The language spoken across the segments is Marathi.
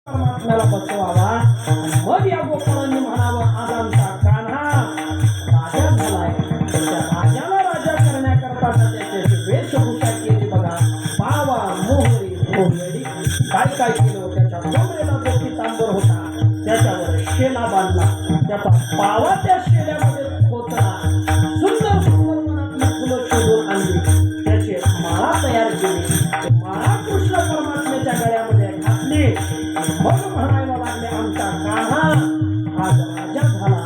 परमात्म्याला बसवावा आणि मग या गोपाळांनी म्हणावं आज आमचा कान्हा राजा झालाय. त्या राजाला राजा करण्याकरता त्याची वेशभूषा केली बघा. पावा मोहरी मोहरी काय काय केलं. त्याच्या कमरेला जो पितांबर होता त्याच्यावर शेला बांधला. त्याचा पावा त्या शेल्यामध्ये खोचला. सुंदर सुंदर मनातली फुलं शोधून आणली. त्याचे माळा तयार केली. माळा कृष्ण परमात्म्याच्या गळ्यामध्ये घातली. मग म्हणायला लागले आमचा कान्हा आज राजा झाला.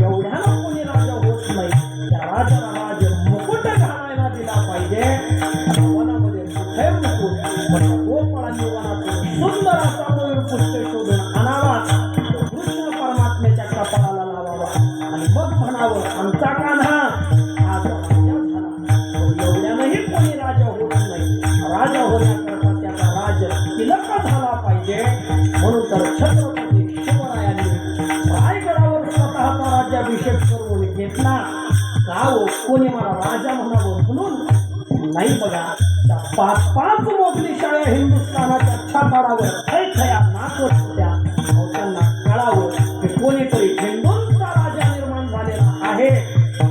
एवढ्याला कोणी राजा होत नाही. त्या राजाला राज मुकुट घालायला दिला पाहिजे. वनामध्ये कुठे मुकुट गोपाळांनी वनातून सुंदर असा मयूर पुष्प शोधून आणावा. कृष्ण परमात्म्याच्या कपाळाला लावावा आणि मग म्हणावं आमचा कान्हा आज राजा झाला. एवढ्यानंही कोणी राजा होत नाही. राजा होण्याकरता त्याचा राज तिलक झाला पाहिजे. म्हणून तर छत्रपती शिवरायांनी रायगडावर स्वतःचा राज्याभिषेक करून घेतला. गाव कोणी मला राजा म्हणावं म्हणून नाही. बघा त्या 5-5 मोगली शाळा हिंदुस्थानाच्या छाताडावर खया नाचत होत्या. त्यांना कळावं की कोणीतरी हिंदूंचा राजा निर्माण झालेला आहे.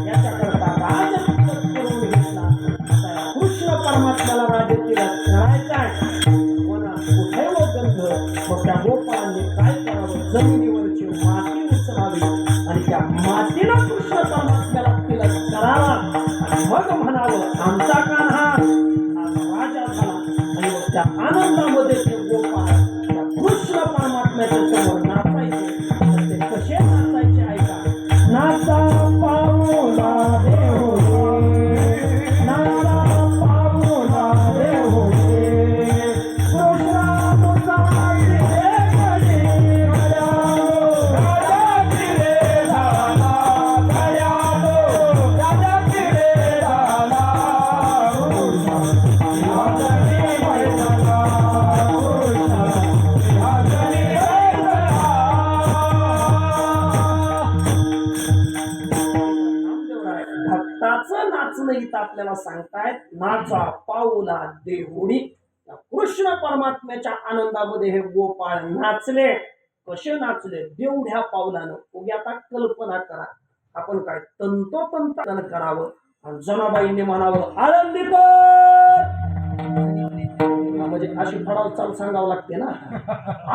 याच्याकरता राज तिलक करून घेतला. कृष्ण परमात्म्याला राज तिलक करायचा. कुठे व गंध. मग त्या गोपाळांनी काय करावं. जमिनीवरची माती उचलावी आणि त्या मातीला कृष्ण परमात्म्याला तिलक करावा आणि मग म्हणावं आमचा कान्हा राजा झाला. आणि मग त्या आनंदामध्ये ते गोपाळ त्या कृष्ण परमात्म्याच्या समोर नाचायचे. तर ते कसे नाचायचे ऐका. नाचा पाऊला देव नाचा पाऊला देव नाचणं इथं आपल्याला सांगतायत. नाचा पाऊला देहुडी. कृष्ण परमात्म्याच्या आनंदामध्ये हे गोपाळ नाचले. कसे नाचले. देवढ्या पावलानं. उद्या आता कल्पना करा आपण काय तंतोतंत करावं आणि जनाबाईंनी म्हणावं आळंदीकर. म्हणजे अशी फडाव चाल सांगावं लागते ना.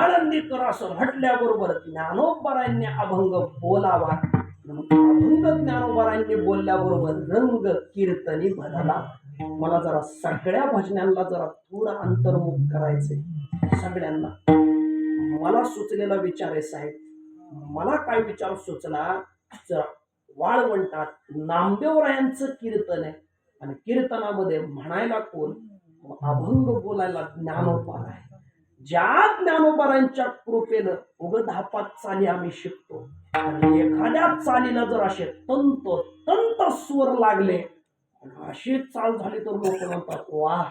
आळंदीकर असं म्हटल्याबरोबर ज्ञानोबारांनी अभंग बोलावा. अभंग ज्ञानोबारांनी बोलल्याबरोबर रंग कीर्तनी बदला. मला जरा सगळ्या भजनांना जरा थोडं अंतर्मुख करायचंय. सगळ्यांना मला सुचलेला विचार आहे साहेब. मला काय विचार सुचला. वाळवंटात नामदेवरायांचं कीर्तन आहे आणि कीर्तनामध्ये म्हणायला कोण अभंग बोलायला ज्ञानोबा आहे. ज्या ज्ञानोबारांच्या कृपेनं उग 10-5 चाली आम्ही शिकतो. आणि एखाद्या चालीला जर असे तंत स्वर लागले अशी चाल झाली तर लोक म्हणतात वाह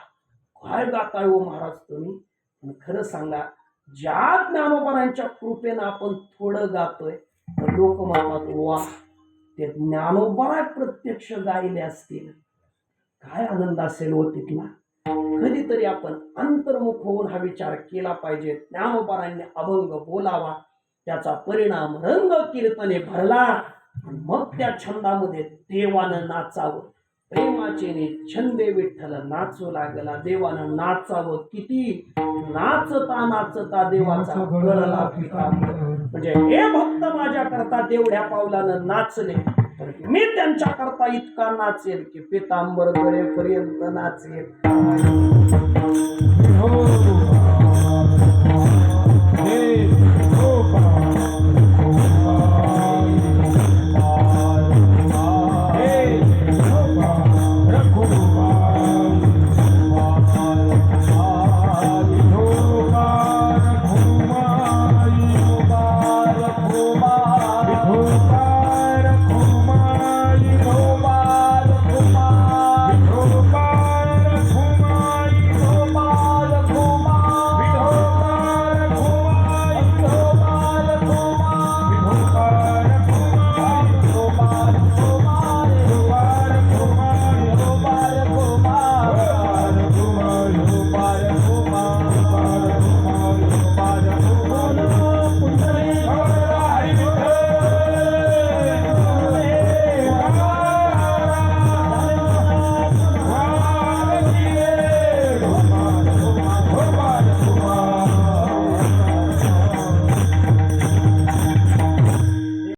काय गाताय हो महाराज तुम्ही. पण खरं सांगा ज्या ज्ञानोबारांच्या कृपेनं आपण थोडं गातोय तर लोक म्हणतात वाह ते ज्ञानोबा प्रत्यक्ष गायले असतील काय आनंद असेल हो तिथला. कधीतरी आपण अंतर्मुख होऊन हा विचार केला पाहिजे. ज्ञानोबारांनी अभंग बोलावा. त्याचा परिणाम रंग कीर्तने भरला. मग त्या छंदामध्ये देवानं नाचावं. प्रेमाचे छंदे विठ्ठल नाचू लागला. देवानं नाचावं. किती नाचता नाचता देवाचा गळला पितांबर. म्हणजे हे भक्त माझ्या करता देवढ्या पावलानं नाचले तर मी त्यांच्या करता इतका नाचेल की पितांबर गळेपर्यंत नाचेल.